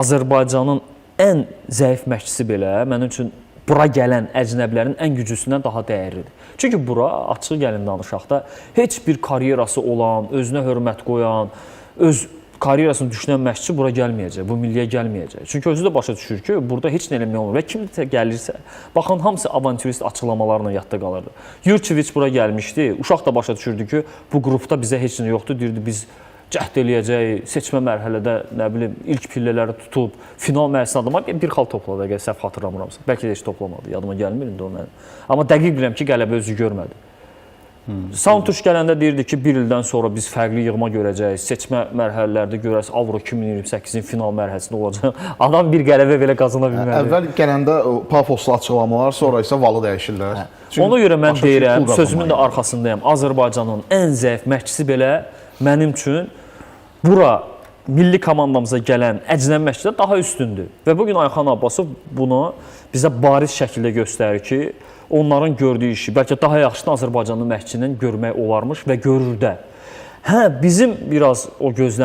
Azərbaycanın ən zəif məşqçisi belə mənim üçün bura gələn əcnəbilərin ən güclüsündən daha dəyərlidir. Çünki bura, açıq gəlin danışaq da, heç bir karyerası olan, özünə hörmət qoyan, öz karyerasını düşünən məşqçi bura gəlməyəcək, bu milliyə gəlməyəcək. Çünki özü də başa düşür ki, burada heç nə eləmək olmur və kim gəlirsə, baxın, hamısı avanturist açıqlamalarla yadda qalırdı. Yurçeviç bura gəlmişdi, uşaq da başa düşürdü ki, bu qrupda bizə heç nə yoxdur, deyirdi biz cəhd eləyəcək, seçmə mərhələdə, nə bilim, ilk pillələri tutub, final mərhələsində adama bir xal topladı, əgər səhv xatırlamıramsa. Bəlkə də heç toplamadı, yadıma gəlmir indi o mənim. Amma dəqiq bilirəm ki, qələbə özü görmədi. Santuş gələndə deyirdi ki, bir ildən sonra biz fərqli yığma görəcəyik, seçmə mərhələlərdə görəcək, Avro 2028-in final mərhələsində olacaq. Adam bir qələbə belə qazana bilmədi. Əvvəl gələndə pafoslu açıqlamalar, sonra isə valı dəyişirlər. Ona görə mən deyirəm, sözümün də arxasındayım, Azərbaycanın ən zəif məşqçisi belə mənim üçün bura milli komandamıza gələn əcnəbi məşqçilər daha üstündür. Və bugün Ayxan Abbasov bunu bizə bariz şəkildə göstərir ki, onların gördüyü işi bəlkə daha yaxşıdan Azərbaycanlı məşqçinin görmək olarmış və görür də. Hə, bizim biraz o gözlənti